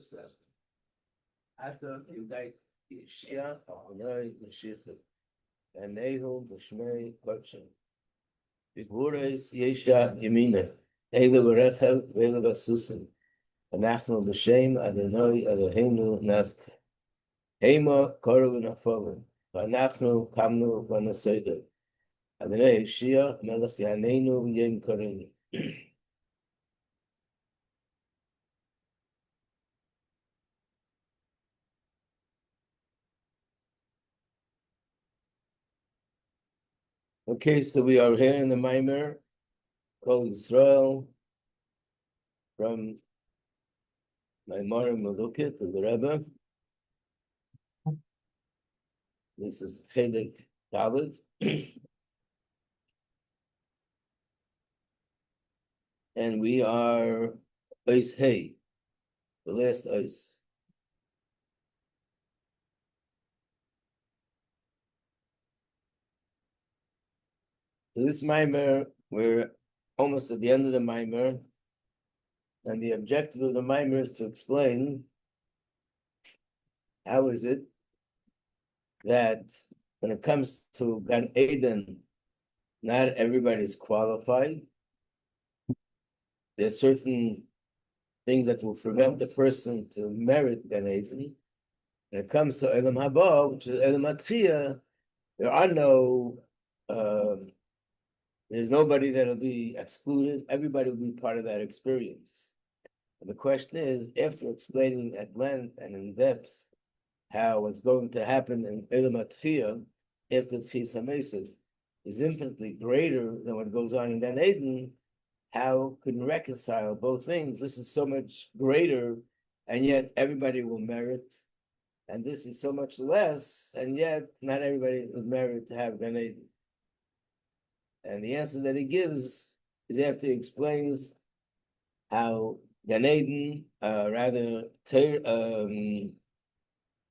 Yosef. After you died, Yeshia, Adonai, Mashiach, and Nehu, B'Shmei, Kodshem. B'Gvures, Yesha, Yemina, Eile V'Rechev, V'Eile V'Susim, Anachnu B'Shem, Adonai, Eloheinu, Nazk. Hema, Koru V'Nafolim, V'Anachnu, Kamnu, V'Naseder. Adonai, Yeshia, Melech Yaneinu, V'Yem Korenu. Okay, so we are here in the Mamar Kol Yisrael from Mamar Malukit of the Rebbe. This is Chelik Dalet. And we are Ois Hey, the last Ois. So this Mamar, we're almost at the end of the Mamar, and the objective of the Mamar is to explain how is it that when it comes to Gan Eden, not everybody is qualified. There's certain things that will prevent the person to merit Gan Eden. When it comes to Elam Haba, which is Elam Atchiyah, there are no, there's nobody that'll be excluded. Everybody will be part of that experience. And the question is, after explaining at length and in depth how what's going to happen in Elam Atchiyah, after Tchis HaMesed, is infinitely greater than what goes on in Gan Eden, how can we reconcile both things? This is so much greater, and yet everybody will merit. And this is so much less, and yet not everybody will merit to have Gan Eden. And the answer that he gives is after he explains how Gan Eden, the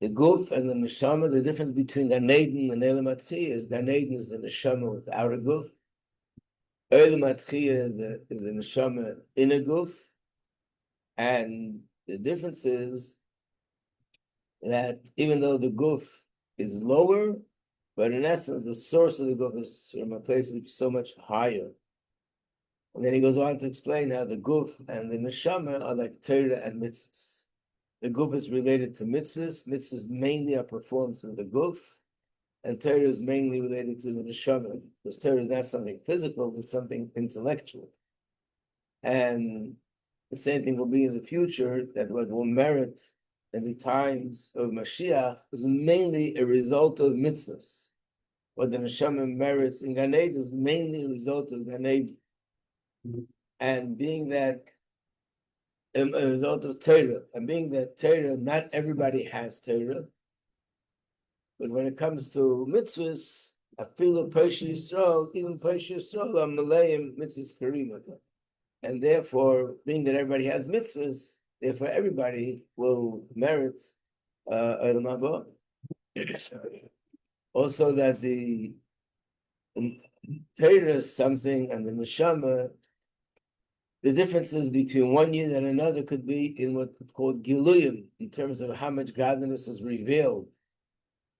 guf and the neshama, the difference between Gan Eden and Elam Atchiyah is Gan Eden is the neshama without a guf. Elam Atchiyah is the neshama in a guf. And the difference is that even though the guf is lower, but in essence, the source of the guf is from a place which is so much higher. And then he goes on to explain how the guf and the neshama are like Torah and mitzvahs. The guf is related to mitzvahs. Mitzvahs mainly are performed through the guf, and Torah is mainly related to the neshama, because Torah is not something physical, but something intellectual. And the same thing will be in the future, that what will merit in the times of Mashiach is mainly a result of mitzvahs. What the neshama merits in Gan Eden is mainly a result of Gan Eden. And being that a result of Torah, and being that Torah, not everybody has Torah, but when it comes to mitzvahs, afilu Pesha Yisrael, even Pesha Yisrael are Malayim mitzvahs karima. And therefore, being that everybody has mitzvahs, therefore everybody will merit Olam Haba. Also that the Torah is something, and the neshama, the differences between one yid and another could be in what's called giluyim, in terms of how much godliness is revealed.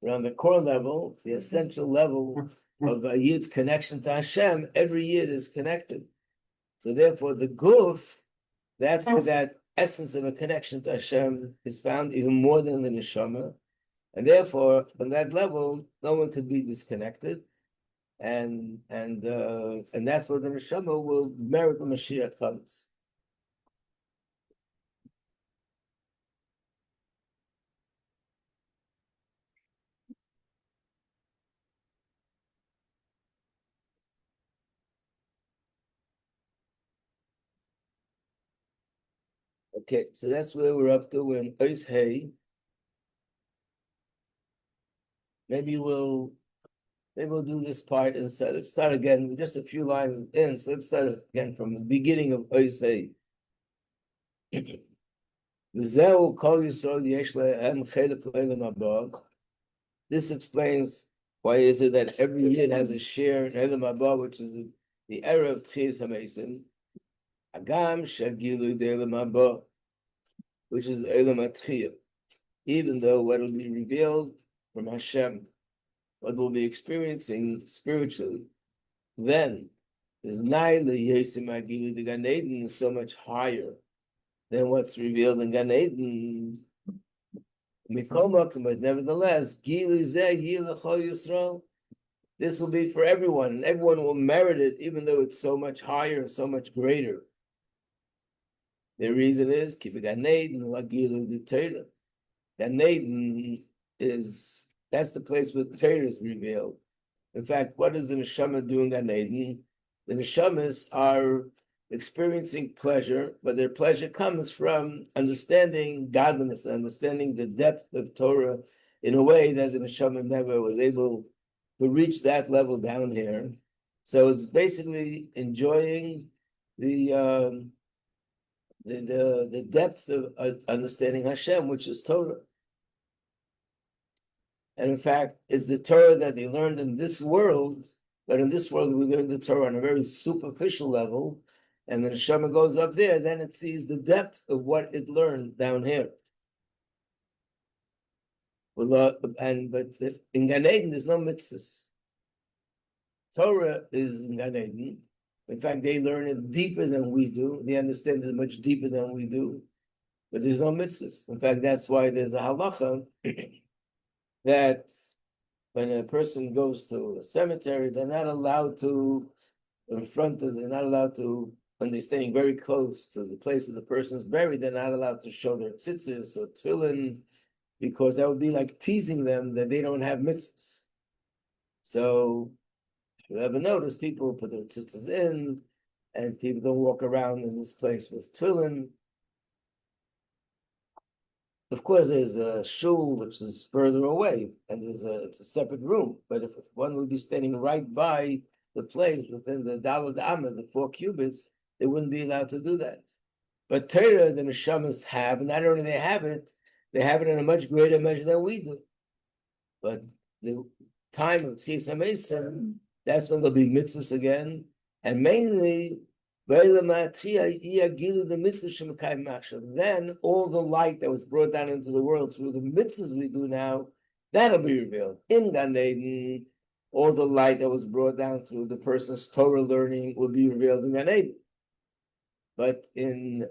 But on the core level, the essential level of a yid's connection to Hashem, every yid is connected. So therefore, the guf, that's where that essence of a connection to Hashem is found even more than the neshama. And therefore, on that level, no one could be disconnected. And that's where the neshama will merit when Mashiach comes. Okay, so that's where we're up to. We're in Ois Hey. Maybe we'll do this part inside. Let's start again with just a few lines in. So let's start again from the beginning of Ois Hey. V'zeu kol Yisrael yesh lehem chelek le'elam haba. This explains why is it that every yid has a share in Elam Haba, which is the era of Tchis HaMesed. Agam shagilu de'elam haba. which is Olam Atchiyah. Even though what will be revealed from Hashem, what we'll be experiencing spiritually, then is Naila Yesim Agili, the Gan Eden is so much higher than what's revealed in Gan Eden. But nevertheless, Gili Zeh Yila Kol Yisrael, this will be for everyone, and everyone will merit it, even though it's so much higher, so much greater. The reason is, Kibbutz Gan Eden, Lagilu the Torah. Gan Eden that's the place where the Torah is revealed. In fact, what does the neshama do in Gan Eden? The neshamas are experiencing pleasure, but their pleasure comes from understanding godliness, understanding the depth of Torah in a way that the neshama never was able to reach that level down here. So it's basically enjoying the depth of understanding Hashem, which is Torah. And in fact, it's the Torah that they learned in this world, but in this world we learn the Torah on a very superficial level, and the neshama goes up there, then it sees the depth of what it learned down here. But in Gan Eden, there's no mitzvahs. Torah is in Gan Eden. In fact, they learn it deeper than we do. They understand it much deeper than we do. But there's no mitzvahs. In fact, that's why there's a halacha that when a person goes to a cemetery, they're not allowed to, they're not allowed to, when they're standing very close to the place where the person is buried, they're not allowed to show their tzitzis or tefillin, because that would be like teasing them that they don't have mitzvahs. So, if you ever notice, people put their tzitzis in, and people don't walk around in this place with tefillin. Of course, there's a shul which is further away, and it's a separate room. But if one would be standing right by the place within the Daled Amah, the 4 cubits, they wouldn't be allowed to do that. But Torah, the neshamas have, and not only they have it in a much greater measure than we do. But the time of Tchis HaMesim, that's when there'll be mitzvahs again, and mainly then all the light that was brought down into the world through the mitzvahs we do now, that'll be revealed. In Gan Eden, all the light that was brought down through the person's Torah learning will be revealed in Gan Eden. But in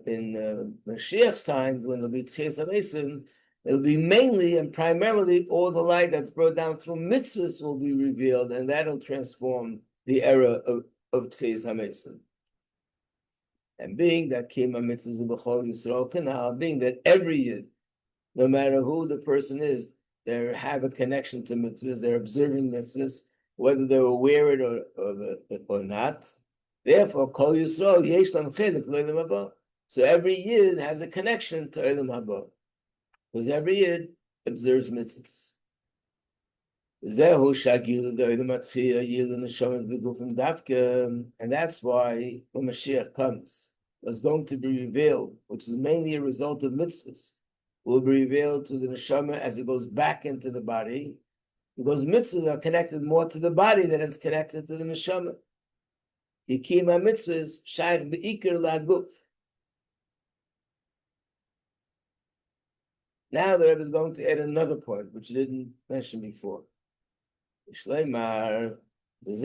Mashiach's time, when there'll be Tchis HaMesim, it'll be mainly and primarily all the light that's brought down through mitzvahs will be revealed, and that'll transform the era of Tchis HaMesim. And being that Kima Mitzvahs B'Chol Yisrael Kanal, being that every Yid, no matter who the person is, they have a connection to mitzvahs, they're observing mitzvahs, whether they're aware of it or not. Therefore, Kol Yisrael Yesh Lam Chelik L'Olam Haba. So every Yid has a connection to Olam Haba, because every Yid observes mitzvahs. And that's why when Mashiach comes, what's going to be revealed, which is mainly a result of mitzvahs, will be revealed to the neshama as it goes back into the body, because mitzvahs are connected more to the body than it's connected to the neshama. Yikima mitzvahs shaykh beikir la'guf. Now the Rebbe is going to add another point, which he didn't mention before. Shleimar, when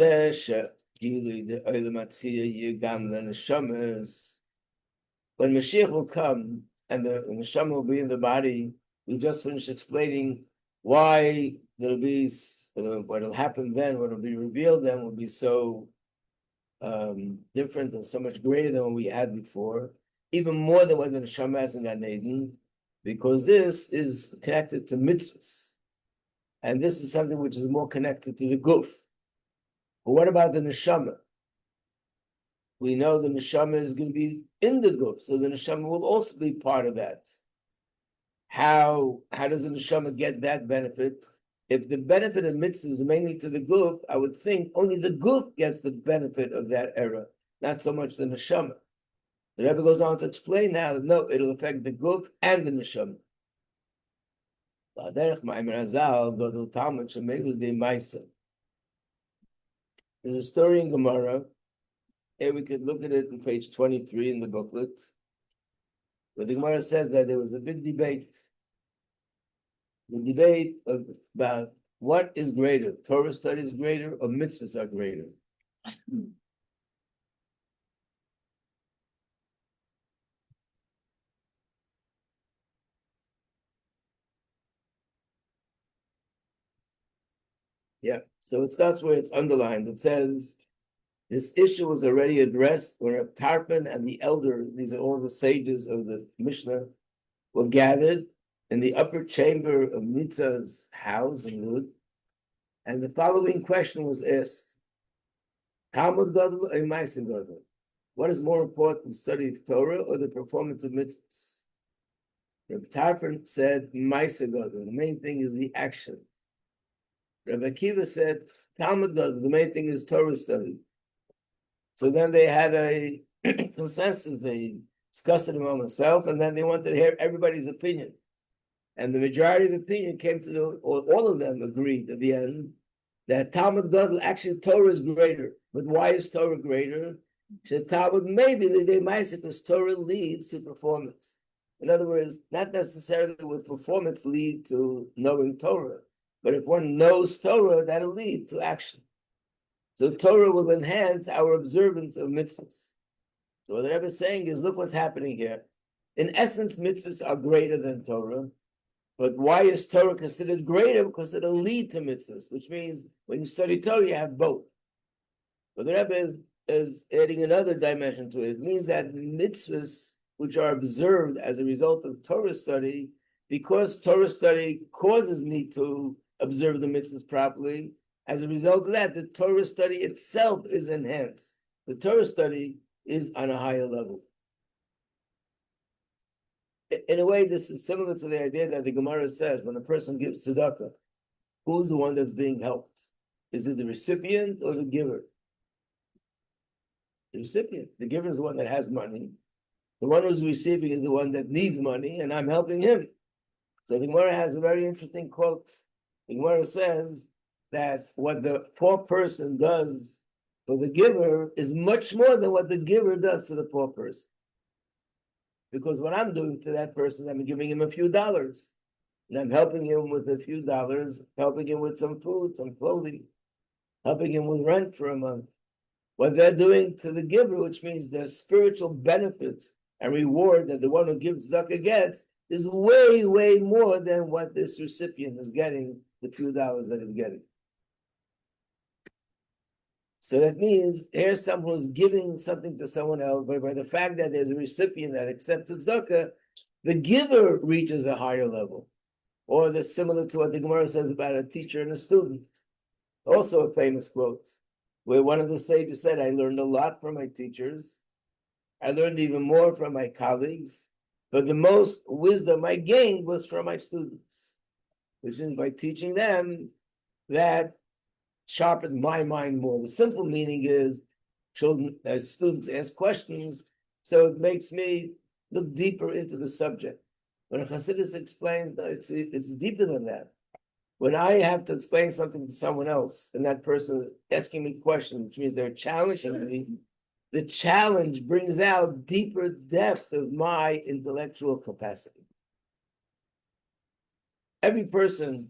Mashiach will come and the neshama will be in the body, we just finished explaining why there'll be what'll happen then, what'll be revealed then will be so different and so much greater than what we had before, even more than what the neshama has in Gan Eden, because this is connected to mitzvahs. And this is something which is more connected to the guf. But what about the neshama? We know the neshama is going to be in the guf, so the neshama will also be part of that. How does the neshama get that benefit? If the benefit of mitzvah is mainly to the guf, I would think only the guf gets the benefit of that era, not so much the neshama. The Rebbe goes on to explain now that no, it'll affect the guf and the neshama. There's a story in Gemara. Here we could look at it on page 23 in the booklet. But the Gemara says that there was a big debate. The debate about what is greater, Torah study is greater or mitzvahs are greater. Yeah, so it starts where it's underlined. It says, this issue was already addressed when Reb Tarfon and the elder, these are all the sages of the Mishnah, were gathered in the upper chamber of Mitzvah's house in Lud, and the following question was asked: Talmud Gadol or Ma'aseh Gadol? What is more important, the study of Torah or the performance of mitzvahs? Reb Tarfon said, Ma'aseh Gadol, the main thing is the action. Rabbi Akiva said, Talmud Gadol, the main thing is Torah study. So then they had a consensus. They discussed it among themselves, and then they wanted to hear everybody's opinion. And the majority of the opinion came to all of them agreed at the end that Talmud Gadol, actually Torah is greater. But why is Torah greater? Talmud maybe the Ma'aseh, because Torah leads to performance. In other words, not necessarily would performance lead to knowing Torah, but if one knows Torah, that'll lead to action. So Torah will enhance our observance of mitzvahs. So what the Rebbe is saying is, look what's happening here. In essence, mitzvahs are greater than Torah. But why is Torah considered greater? Because it'll lead to mitzvahs, which means when you study Torah, you have both. But the Rebbe is adding another dimension to it. It means that mitzvahs, which are observed as a result of Torah study, because Torah study causes me to observe the mitzvahs properly, as a result of that, the Torah study itself is enhanced. The Torah study is on a higher level. In a way, this is similar to the idea that the Gemara says, when a person gives tzedakah, who's the one that's being helped? Is it the recipient or the giver? The recipient. The giver is the one that has money. The one who's receiving is the one that needs money, and I'm helping him. So the Gemara has a very interesting quote. The Gemara says that what the poor person does for the giver is much more than what the giver does to the poor person. Because what I'm doing to that person, I'm giving him a few dollars. And I'm helping him with a few dollars, helping him with some food, some clothing, helping him with rent for a month. What they're doing to the giver, which means the spiritual benefits and reward that the one who gives tzedakah gets, is way, way more than what this recipient is getting, the few dollars that he's getting. So that means here's someone who's giving something to someone else, but by the fact that there's a recipient that accepts tzedakah, the giver reaches a higher level. Or this similar to what the Gemara says about a teacher and a student. Also a famous quote, where one of the sages said, I learned a lot from my teachers. I learned even more from my colleagues, but the most wisdom I gained was from my students, which is by teaching them that sharpened my mind more. The simple meaning is children, as students ask questions, so it makes me look deeper into the subject. When a Hasidus explains, no, it's deeper than that. When I have to explain something to someone else, and that person is asking me questions, which means they're challenging me, the challenge brings out deeper depth of my intellectual capacity. Every person,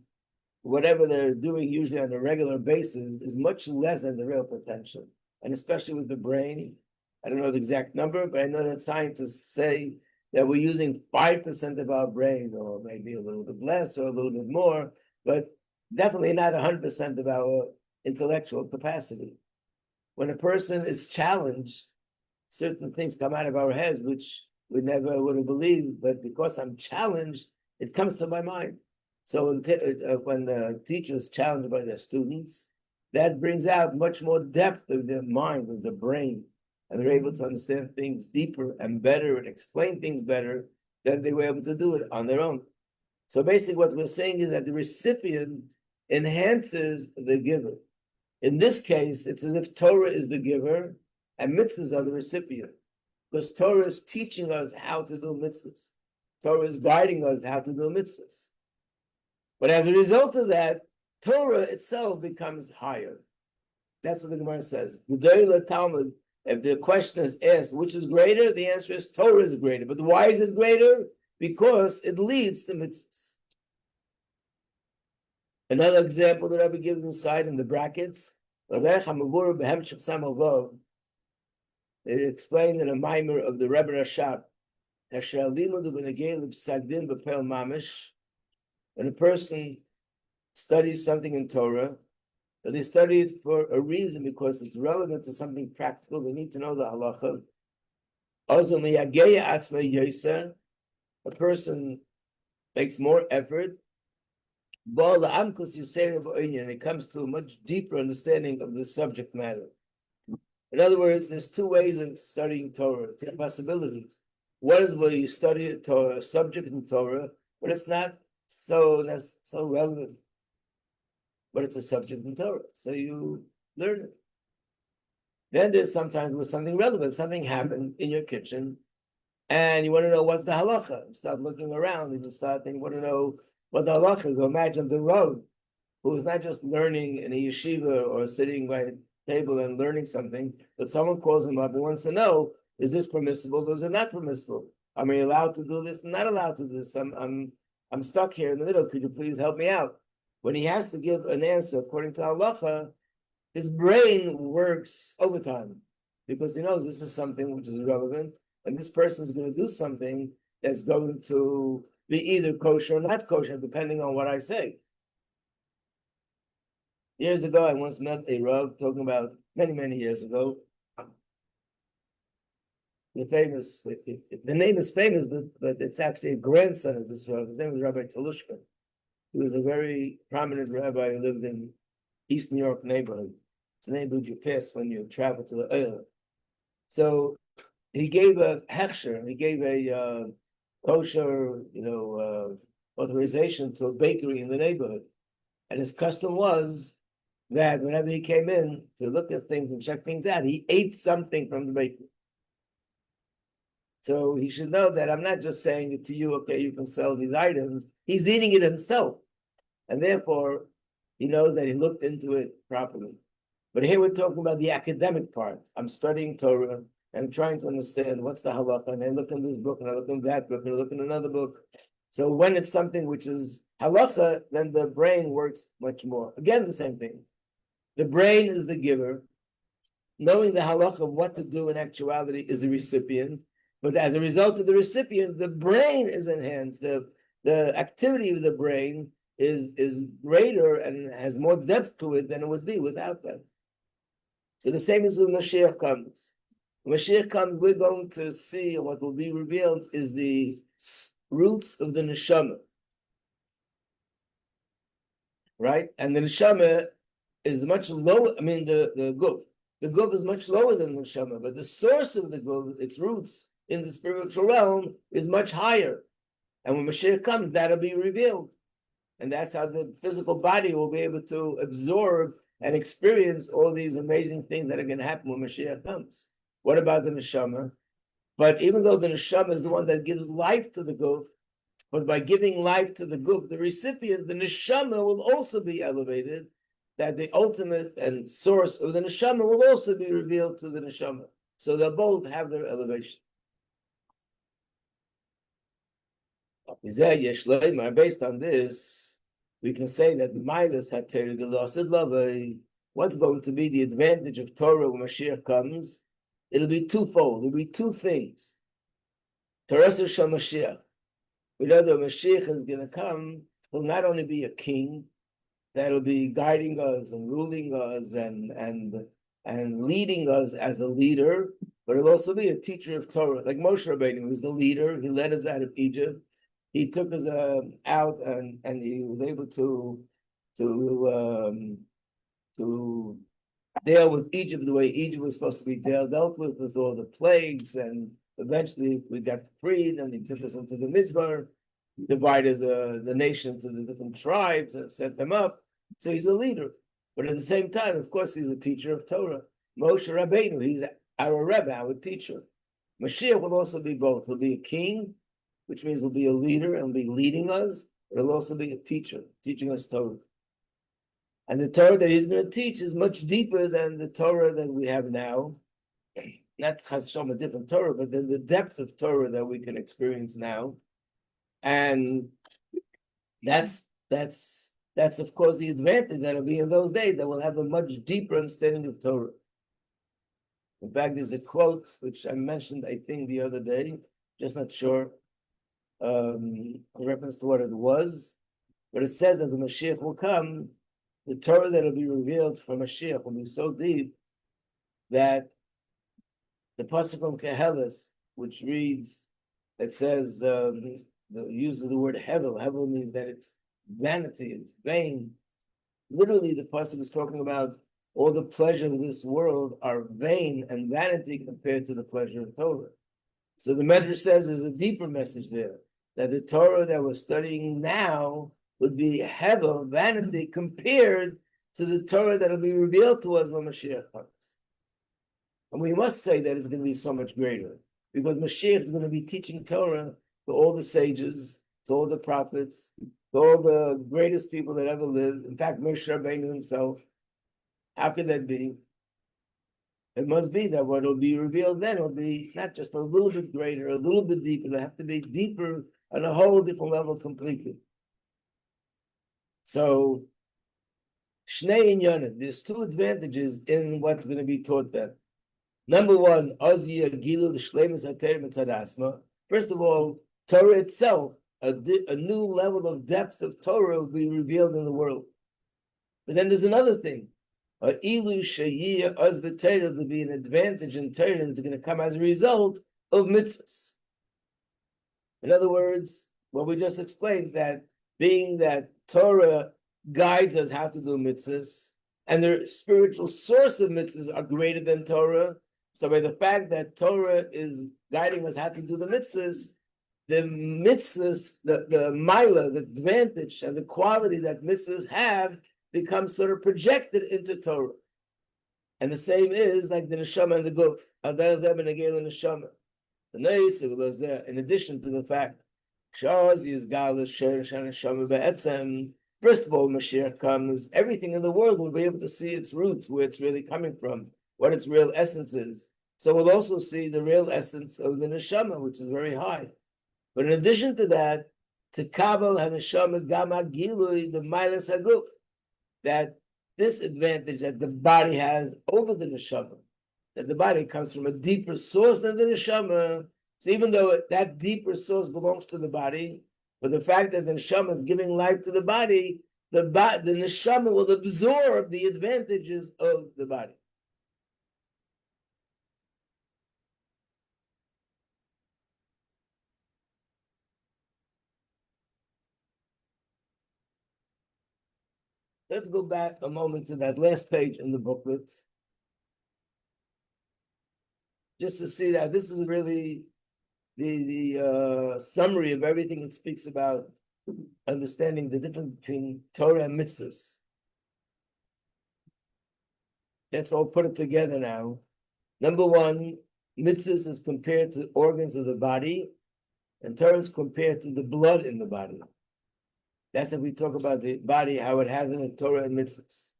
whatever they're doing usually on a regular basis, is much less than the real potential. And especially with the brain, I don't know the exact number, but I know that scientists say that we're using 5% of our brain, or maybe a little bit less or a little bit more, but definitely not 100% of our intellectual capacity. When a person is challenged, certain things come out of our heads which we never would have believed, but because I'm challenged, it comes to my mind. So when the teacher is challenged by their students, that brings out much more depth of their mind, of their brain, and they're able to understand things deeper and better and explain things better than they were able to do it on their own. So basically what we're saying is that the recipient enhances the giver. In this case, it's as if Torah is the giver and mitzvahs are the recipient, because Torah is teaching us how to do mitzvahs. Torah is guiding us how to do mitzvahs. But as a result of that, Torah itself becomes higher. That's what the Gemara says. G'dayla Talmud, If the question is asked, which is greater, the answer is Torah is greater. But why is it greater? Because it leads to mitzvahs. Another example that Rabbi gives inside in the brackets, it explained in a mimer of the Rebbe Rashab, when a person studies something in Torah, but they study it for a reason because it's relevant to something practical. They need to know the halacha. A person makes more effort. And it comes to a much deeper understanding of the subject matter. In other words, there's two ways of studying Torah, two possibilities. One is where you study a Torah, a subject in Torah, but it's not so relevant. But it's a subject in Torah, so you learn it. Then there's sometimes with something relevant, something happened in your kitchen, and you want to know what's the halacha. You start looking around, you start thinking, you want to know what the halacha is. Imagine the Rav, who is not just learning in a yeshiva or sitting by a table and learning something, but someone calls him up and wants to know, is this permissible, or is it not permissible? Am I allowed to do this, not allowed to do this? I'm stuck here in the middle, could you please help me out? When he has to give an answer according to halacha, his brain works overtime because he knows this is something which is irrelevant, and this person is going to do something that's going to be either kosher or not kosher, depending on what I say. Years ago, I once met a Rav, talking about many years ago. The name is famous, but it's actually a grandson of this Rav. His name was Rabbi Talushka. He was a very prominent rabbi who lived in East New York neighborhood. It's a neighborhood you pass when you travel to the Eil. So he gave a hechsher, he gave a kosher, authorization to a bakery in the neighborhood. And his custom was that whenever he came in to look at things and check things out, he ate something from the bakery. So he should know that I'm not just saying it to you, okay, you can sell these items. He's eating it himself. And therefore, he knows that he looked into it properly. But here we're talking about the academic part. I'm studying Torah, and I'm trying to understand what's the halacha, and I look in this book, and I look in that book, and I look in another book. So when it's something which is halacha, then the brain works much more. Again, the same thing. The brain is the giver. Knowing the halacha of what to do in actuality is the recipient. But as a result of the recipient, the brain is enhanced. The activity of the brain is greater and has more depth to it than it would be without that. So the same is when Mashiach comes. When Mashiach comes, we're going to see what will be revealed is the roots of the neshama. Right? And the neshama is much lower, the guf. The guf is much lower than the neshama, but the source of the guf, its roots in the spiritual realm, is much higher. And when Mashiach comes, that'll be revealed. And that's how the physical body will be able to absorb and experience all these amazing things that are going to happen when Mashiach comes. What about the neshama? But even though the neshama is the one that gives life to the guf, but by giving life to the guf, the recipient, the neshama will also be elevated, that the ultimate and source of the neshama will also be revealed to the neshama. So they'll both have their elevation. Based on this, we can say that the Milas HaTorah, the Lasid Lavai, what's going to be the advantage of Torah when Mashiach comes? It'll be twofold. It'll be two things. Torah Shal Mashiach. We know that Mashiach is going to come, will not only be a king, that'll be guiding us and ruling us and leading us as a leader, but it'll also be a teacher of Torah. Like Moshe Rabbeinu, who's the leader, he led us out of Egypt. He took us out and he was able to deal with Egypt the way Egypt was supposed to be dealt with all the plagues, and eventually we got freed, and he took us into the Midbar, divided the nation to the different tribes and set them up. So he's a leader. But at the same time, of course, he's a teacher of Torah. Moshe Rabbeinu, he's our Rebbe, our teacher. Mashiach will also be both. He'll be a king, which means he'll be a leader and be leading us, but he'll also be a teacher, teaching us Torah. And the Torah that he's going to teach is much deeper than the Torah that we have now. not chas v'shalom a different Torah, but then the depth of Torah that we can experience now. And that's of course the advantage that'll be in those days, that we'll have a much deeper understanding of Torah. In fact, there's a quote which I mentioned, I think, the other day, just not sure, in reference to what it was, but it said that the Mashiach will come, the Torah that will be revealed from Mashiach will be so deep that the pasuk from Kehelis, which reads, it says, the use of the word hevel. Hevel means that it's vanity, it's vain. Literally, the pasuk is talking about all the pleasure of this world are vain and vanity compared to the pleasure of Torah. So the Medrash says there's a deeper message there, that the Torah that we're studying now would be hevel, vanity, compared to the Torah that will be revealed to us when Mashiach comes. And we must say that it's going to be so much greater, because Mashiach is going to be teaching Torah to all the sages, to all the prophets, to all the greatest people that ever lived. In fact, Moshe Rabbeinu himself. How could that be? It must be that what will be revealed then will be not just a little bit greater, a little bit deeper. They have to be deeper on a whole different level completely. So, Shnei Inyanim, there's two advantages in what's going to be taught then. Number one, first of all, Torah itself, a new level of depth of Torah will be revealed in the world. But then there's another thing. To be an advantage in Torah, and it's going to come as a result of mitzvahs. In other words, what we just explained, that being that Torah guides us how to do mitzvahs, and the spiritual source of mitzvahs are greater than Torah. So by the fact that Torah is guiding us how to do the mitzvahs, the milah, the advantage, and the quality that mitzvahs have becomes sort of projected into Torah. And the same is like the neshama and the guf. In addition to the fact, first of all, Mashiach comes, everything in the world will be able to see its roots, where it's really coming from, what its real essence is. So we'll also see the real essence of the neshama, which is very high. But in addition to that, to kabel haneshama gama gilui, the milas haguf, that this advantage that the body has over the neshama, that the body comes from a deeper source than the neshama. So even though that deeper source belongs to the body, but the fact that the neshama is giving life to the body, the neshama will absorb the advantages of the body. Let's go back a moment to that last page in the booklet, just to see that this is really the summary of everything it speaks about, understanding the difference between Torah and mitzvahs. Let's all put it together now. Number one, mitzvahs is compared to organs of the body, and Torah is compared to the blood in the body. That's if we talk about the body, how it has in the Torah and mitzvahs.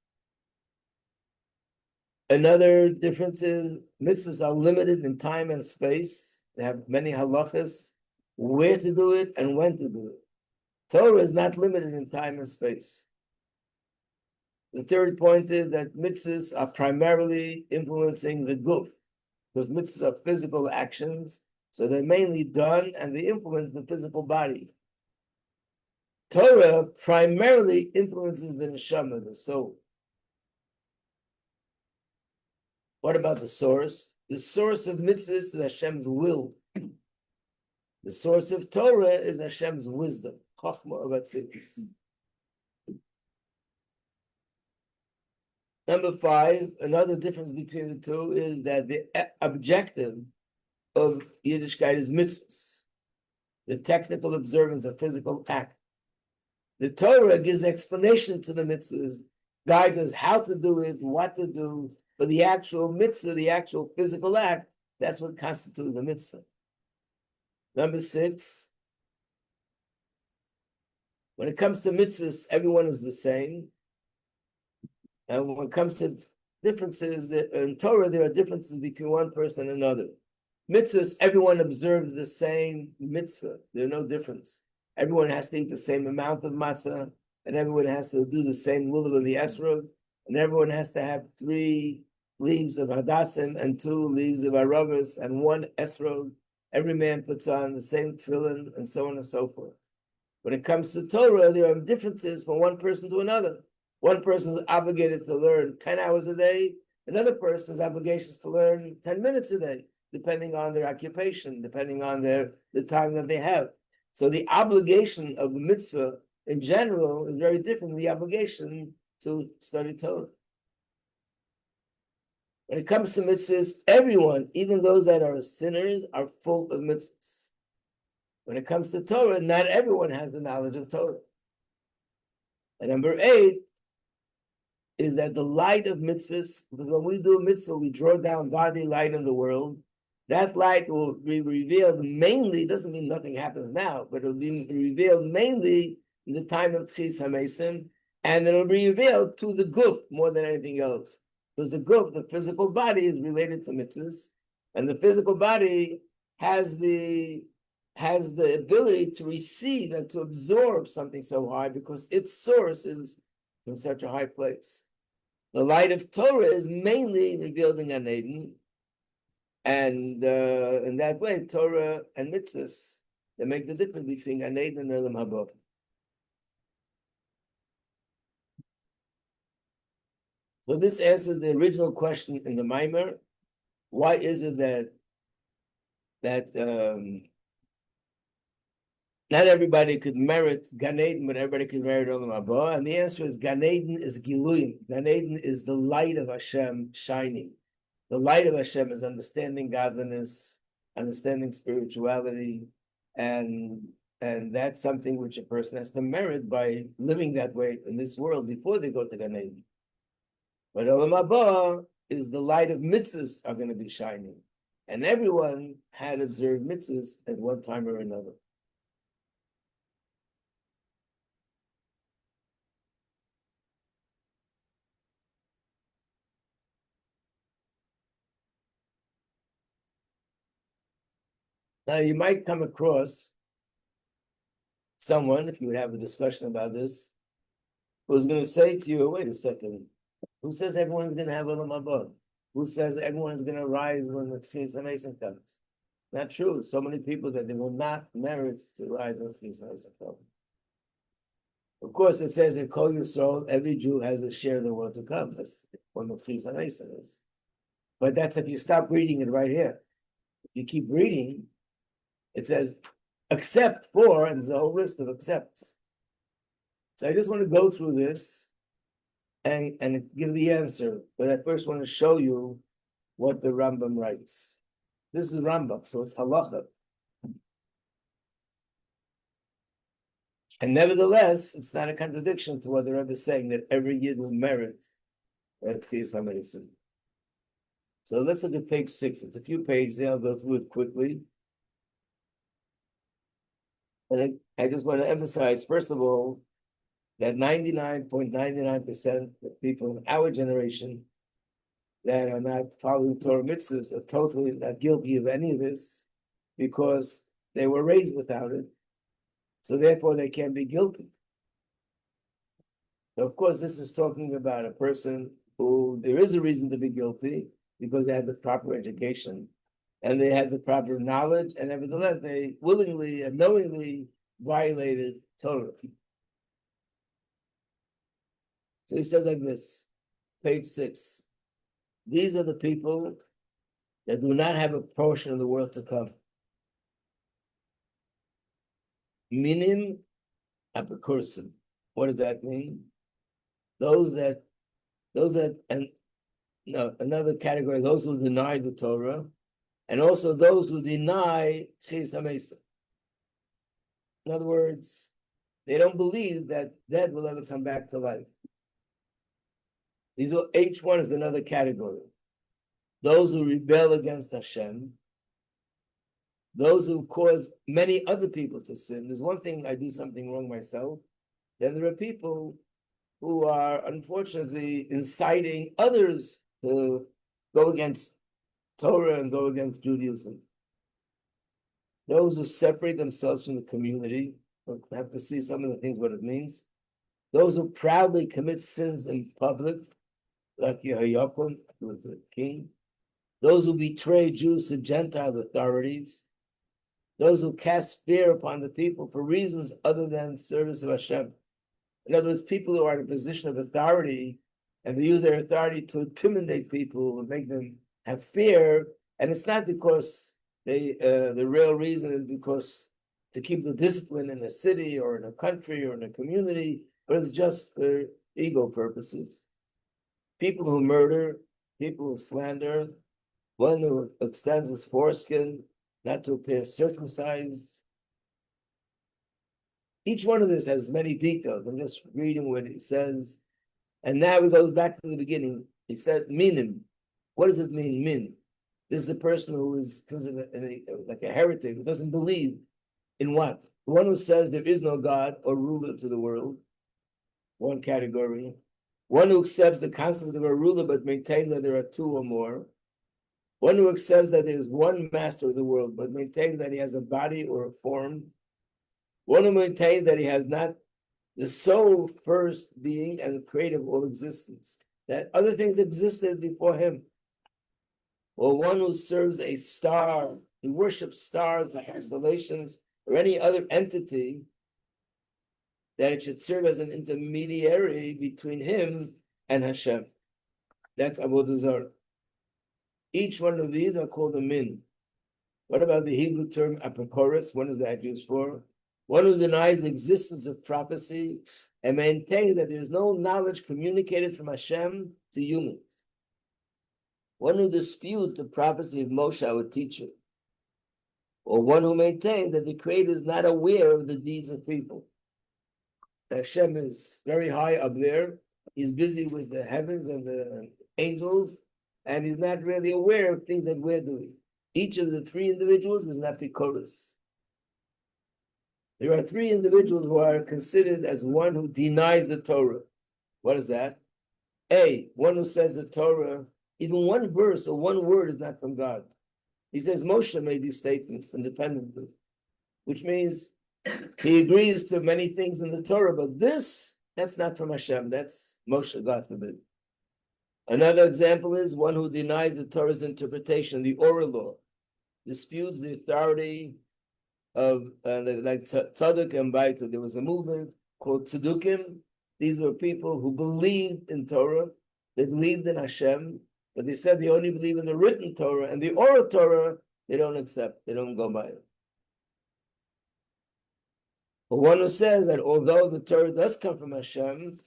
Another difference is mitzvahs are limited in time and space. They have many halachas, where to do it and when to do it. Torah is not limited in time and space. The third point is that mitzvahs are primarily influencing the guf, because mitzvahs are physical actions, so they're mainly done and they influence the physical body. Torah primarily influences the neshama, the soul. What about the source? The source of mitzvahs is Hashem's will. The source of Torah is Hashem's wisdom, Chochmah of Atzilus. Number 5, another difference between the two is that the objective of Yiddishkeit is mitzvahs, the technical observance of physical act. The Torah gives an explanation to the mitzvahs, guides us how to do it, what to do, but the actual mitzvah, the actual physical act, that's what constitutes the mitzvah. Number 6, when it comes to mitzvahs, everyone is the same. And when it comes to differences. In Torah, there are differences between one person and another. Mitzvahs, everyone observes the same mitzvah. There's no difference. Everyone has to eat the same amount of matzah, and everyone has to do the same lulav of the esrog, and everyone has to have 3 leaves of hadassim and 2 leaves of aravas and 1 esrog. Every man puts on the same tefillin, and so on and so forth. When it comes to Torah, there are differences from one person to another. One person is obligated to learn 10 hours a day. Another person's obligation is to learn 10 minutes a day, depending on their occupation, depending on the time that they have. So the obligation of the mitzvah in general is very different from the obligation to study Torah. When it comes to mitzvahs, everyone, even those that are sinners, are full of mitzvahs. When it comes to Torah, not everyone has the knowledge of Torah. And number 8 is that the light of mitzvahs, because when we do a mitzvah, we draw down godly light in the world. That light will be revealed mainly, doesn't mean nothing happens now, but it'll be revealed mainly in the time of Tchis HaMesim, and it'll be revealed to the guf more than anything else. Because the guf, the physical body, is related to mitzvahs, and the physical body has the ability to receive and to absorb something so high because its source is from such a high place. The light of Torah is mainly revealed in Gan Eden, and in that way, Torah and mitzvahs, they make the difference between Gan Eden and Olam Haba. So this answers the original question in the Maimar. Why is it that not everybody could merit Gan Eden, but everybody could merit Olam Haba? And the answer is Gan Eden is Giluyim. Gan Eden is the light of Hashem shining. The light of Hashem is understanding godliness, understanding spirituality, and that's something which a person has to merit by living that way in this world before they go to Gan Eden. But Olam Haba is the light of mitzvahs are going to be shining. And everyone had observed mitzvahs at one time or another. Now, you might come across someone, if you would have a discussion about this, who's going to say to you, wait a second, who says everyone's going to have Olam Haba? Who says everyone's going to rise when the Tchis HaMesim comes? Not true. So many people that they will not merit to rise when the Tchis HaMesim comes. Of course, it says in Kol Yisrael, every Jew has a share of the world to come. That's when the Tchis HaMesim is. But that's if you stop reading it right here. If you keep reading, it says, except for, and there's a whole list of excepts. So I just want to go through this and give the answer, but I first want to show you what the Rambam writes. This is Rambam, so it's halacha. And nevertheless, it's not a contradiction to what the Rebbe is saying, that every Yid will merit Tchis HaMesim. So let's look at page 6. It's a few pages there. I'll go through it quickly. And I just want to emphasize, first of all, that 99.99% of people in our generation that are not following Torah mitzvahs are totally not guilty of any of this because they were raised without it. So therefore, they can't be guilty. So of course, this is talking about a person who there is a reason to be guilty because they had the proper education and they had the proper knowledge, and nevertheless, they willingly and knowingly violated Torah. So he said like this, page 6. These are the people that do not have a portion of the world to come. Minim apikursim. What does that mean? Those that, and no, another category, those who deny the Torah, and also those who deny Tchis HaMesim. In other words, they don't believe that dead will ever come back to life. Each one is another category. Those who rebel against Hashem, those who cause many other people to sin. There's one thing, I do something wrong myself, then there are people who are unfortunately inciting others to go against Torah and go against Judaism. Those who separate themselves from the community, we'll have to see some of the things, what it means. Those who proudly commit sins in public, like Yehoiakim, who was the king. Those who betray Jews to Gentile authorities. Those who cast fear upon the people for reasons other than service of Hashem. In other words, people who are in a position of authority and they use their authority to intimidate people and make them have fear. And it's not because the real reason is because to keep the discipline in a city or in a country or in a community, but it's just for ego purposes. People who murder, people who slander, one who extends his foreskin not to appear circumcised. Each one of this has many details. I'm just reading what it says. And now we go back to the beginning. He said, minim. What does it mean, min? This is a person who is considered like a heretic, who doesn't believe in what? The one who says there is no God or ruler to the world, one category. One who accepts the concept of a ruler but maintains that there are two or more. One who accepts that there is one master of the world but maintains that he has a body or a form. One who maintains that he has not the sole first being and the creator of all existence, that other things existed before him. Or one who serves a star, he worships stars, the constellations, or any other entity, that it should serve as an intermediary between him and Hashem. That's Avodah Zarah. Each one of these are called a min. What about the Hebrew term apokoros? What is that used for? One who denies the existence of prophecy and maintains that there is no knowledge communicated from Hashem to humans. One who disputes the prophecy of Moshe, our teacher. Or one who maintains that the Creator is not aware of the deeds of people. Hashem is very high up there. He's busy with the heavens and the angels, and he's not really aware of things that we're doing. Each of the three individuals is not apikoros. There are three individuals who are considered as one who denies the Torah. What is that? A, one who says the Torah, even one verse or one word is not from God. He says Moshe made these statements independently, which means he agrees to many things in the Torah, but that's not from Hashem. That's Moshe, God forbid. Another example is one who denies the Torah's interpretation, the oral law, disputes the authority of like Tzaduk and Baita. There was a movement called Tzedukim. These were people who believed in Torah, they believed in Hashem, but they said they only believe in the written Torah, and the oral Torah they don't accept, they don't go by it. But one who says that although the Torah does come from Hashem,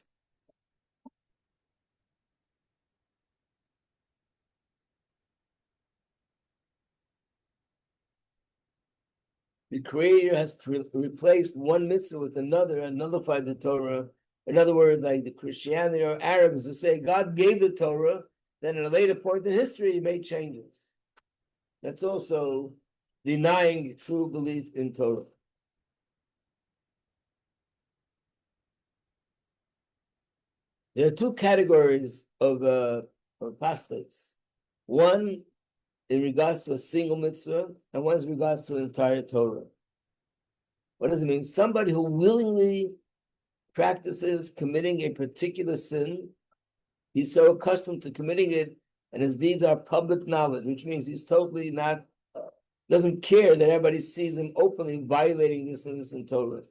the Creator has replaced one mitzvah with another and nullified the Torah. In other words, like the Christianity or Arabs who say God gave the Torah, then at a later point in history he made changes. That's also denying true belief in Torah. There are two categories of apostates. One in regards to a single mitzvah, and one in regards to an entire Torah. What does it mean? Somebody who willingly practices committing a particular sin, he's so accustomed to committing it, and his deeds are public knowledge, which means he's totally doesn't care that everybody sees him openly violating this and this in Torah.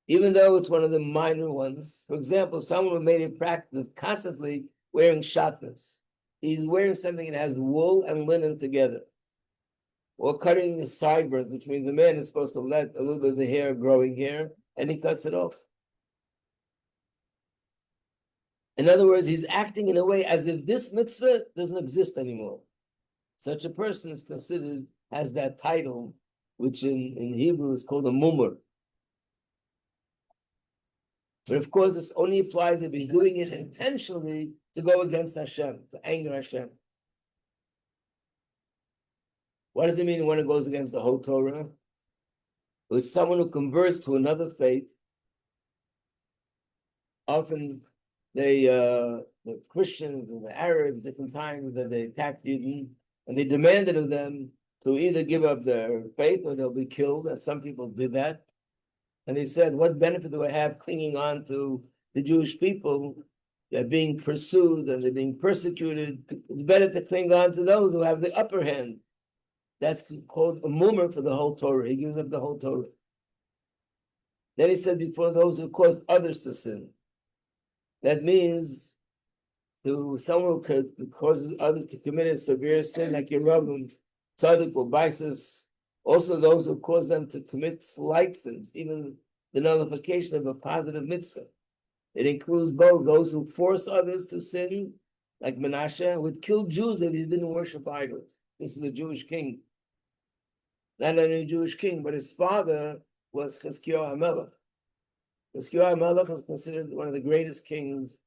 Even though it's one of the minor ones. For example, someone who made a practice of constantly wearing shatnez. He's wearing something that has wool and linen together. Or cutting his sideburns, which means the man is supposed to let a little bit of the hair growing here, and he cuts it off. In other words, he's acting in a way as if this mitzvah doesn't exist anymore. Such a person is considered, has that title, which in Hebrew is called a mumar. But of course, this only applies if he's doing it intentionally to go against Hashem, to anger Hashem. What does it mean when it goes against the whole Torah? It's someone who converts to another faith. Often they the Christians and the Arabs, different times that they attacked Eden, and they demanded of them to either give up their faith or they'll be killed, and some people did that. And they said, what benefit do I have clinging on to the Jewish people? They're being pursued and they're being persecuted. It's better to cling on to those who have the upper hand. That's called a mummer for the whole Torah. He gives up the whole Torah. Then he said, before those who cause others to sin. That means to someone who causes others to commit a severe sin, like Yerubim, Tzaddik, or Bisis. Also those who cause them to commit slight sins, even the nullification of a positive mitzvah. It includes both those who force others to sin, like Menashe, would kill Jews if he didn't worship idols. This is a Jewish king. Not only a Jewish king, but his father was Chizkiyahu HaMelech. Chizkiyahu HaMelech was considered one of the greatest kings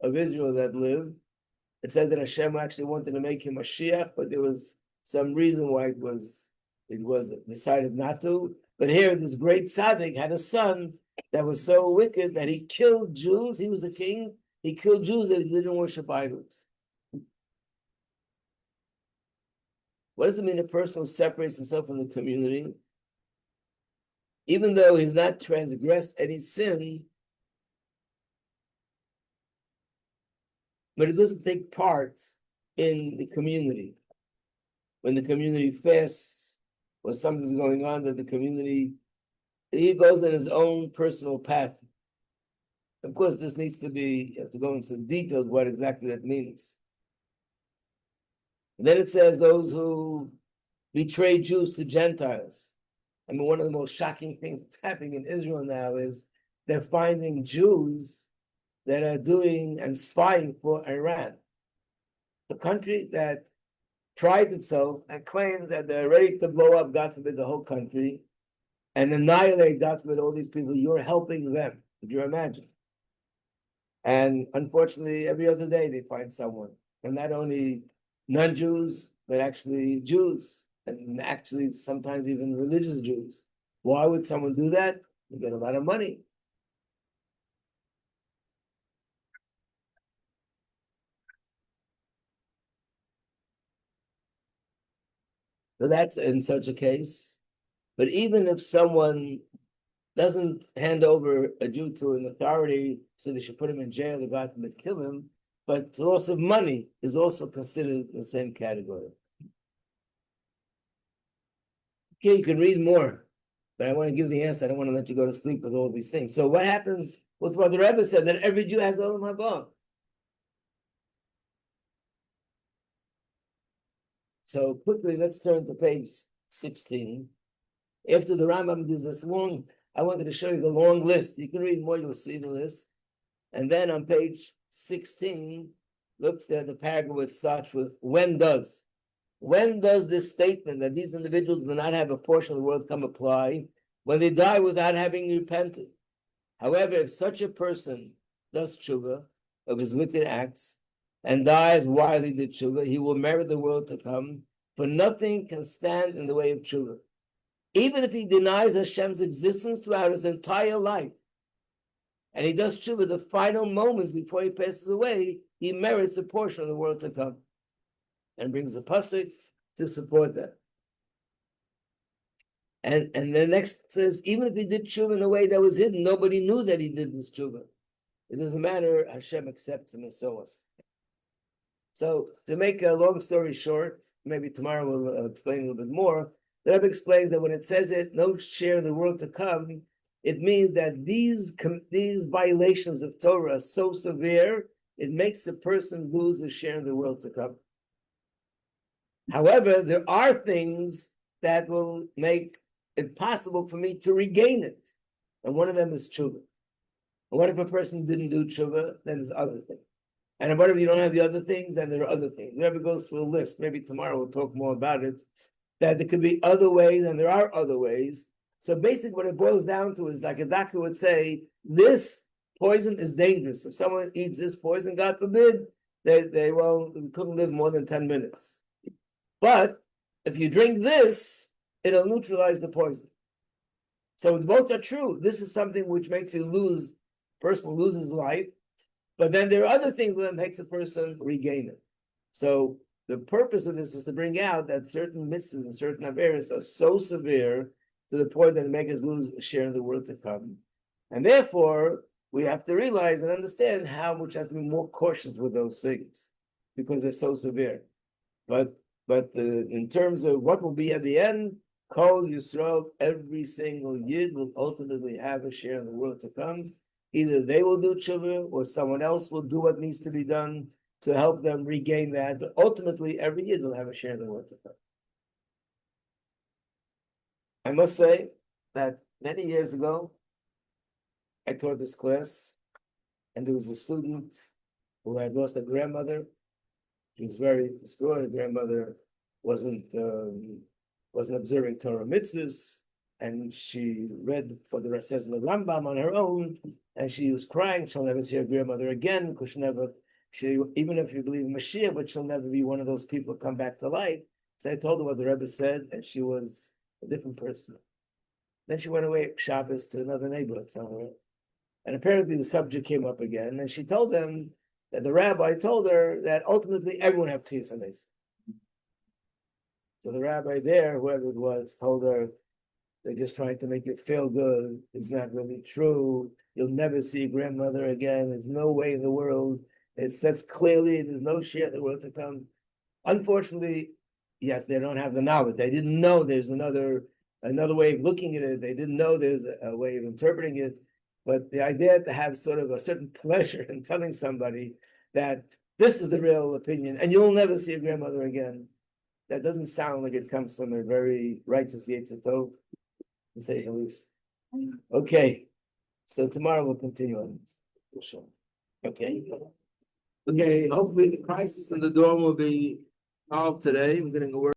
of Israel that lived. It said that Hashem actually wanted to make him a Mashiach, but there was some reason why it was decided not to. But here, this great tzaddik had a son that was so wicked that he killed Jews. He was the king. He killed Jews that didn't worship idols. What does it mean a person who separates himself from the community? Even though he's not transgressed any sin, but he doesn't take part in the community. When the community fasts or something's going on that the community, he goes in his own personal path. Of course, this needs to be, you have to go into details what exactly that means. And then it says those who betray Jews to Gentiles. I mean, one of the most shocking things that's happening in Israel now is they're finding Jews that are doing and spying for Iran, the country that prides itself and claims that they're ready to blow up, God forbid, the whole country and annihilate, God forbid, all these people. You're helping them. Could you imagine? And unfortunately, every other day they find someone, and not only non-Jews, but actually Jews, and actually sometimes even religious Jews. Why would someone do that? You get a lot of money. So that's in such a case. But even if someone doesn't hand over a Jew to an authority, so they should put him in jail, the God forbid kill him, but loss of money is also considered in the same category. Okay, you can read more, but I want to give the answer. I don't want to let you go to sleep with all these things. So what happens with what the Rebbe said, that every Jew has Olam Haba? So quickly, let's turn to page 16. After the Rambam gives this long, I wanted to show you the long list. You can read more, you'll see the list. And then on page 16, look at the paragraph which starts with, when does this statement that these individuals do not have a portion of the world come apply? When they die without having repented. However, if such a person does tshuva of his wicked acts and dies while he did tshuva, he will merit the world to come, for nothing can stand in the way of tshuva. Even if he denies Hashem's existence throughout his entire life, and he does tshuva the final moments before he passes away, he merits a portion of the world to come. And brings a pasuk to support that. And the next says, even if he did tshuva in a way that was hidden, nobody knew that he did this tshuva. It doesn't matter, Hashem accepts him and so on. So to make a long story short, maybe tomorrow we'll explain a little bit more. The Rebbe explains that when it says it, no share of the world to come, it means that these violations of Torah are so severe, it makes a person lose a share of the world to come. However, there are things that will make it possible for me to regain it. And one of them is tshuva. And what if a person didn't do tshuva? Then there's other things. And what if you don't have the other things? Then there are other things. The Rebbe goes through a list. Maybe tomorrow we'll talk more about it. That there could be other ways, and there are other ways. So basically what it boils down to is like a doctor would say, this poison is dangerous. If someone eats this poison, God forbid, they couldn't live more than 10 minutes. But if you drink this, it'll neutralize the poison. So both are true. This is something which makes you lose, person loses life. But then there are other things that makes a person regain it. So the purpose of this is to bring out that certain mitzvahs and certain averos are so severe to the point that it makes us lose a share in the world to come. And therefore, we have to realize and understand how much have to be more cautious with those things because they're so severe. But in terms of what will be at the end, Kol Yisrael, every single Yid will ultimately have a share in the world to come. Either they will do tshuva or someone else will do what needs to be done to help them regain that. But ultimately, every Yid will have a share in the world to come. I must say that many years ago, I taught this class, and there was a student who had lost a grandmother. She was very distraught. Her grandmother wasn't observing Torah mitzvahs, and she read what the says in the Rambam on her own, and she was crying. She'll never see her grandmother again because even if you believe in Mashiach, but she'll never be one of those people who come back to life. So I told her what the Rebbe said, and she was a different person. Then she went away Shabbos to another neighborhood somewhere, and apparently the subject came up again, and she told them that the rabbi told her that ultimately everyone have Tchias HaMeis. So the rabbi there, whoever it was, told her, they're just trying to make you feel good. It's not really true. You'll never see grandmother again. There's no way in the world. It says clearly there's no share in the world to come. Unfortunately, yes, they don't have the knowledge. They didn't know there's another way of looking at it. They didn't know there's a way of interpreting it. But the idea to have sort of a certain pleasure in telling somebody that this is the real opinion and you'll never see a grandmother again, that doesn't sound like it comes from a very righteous Yetzer Tov, to say the least. Okay, so tomorrow we'll continue on this. Okay. Okay, hopefully the crisis in the dorm will be solved today. We're going to work.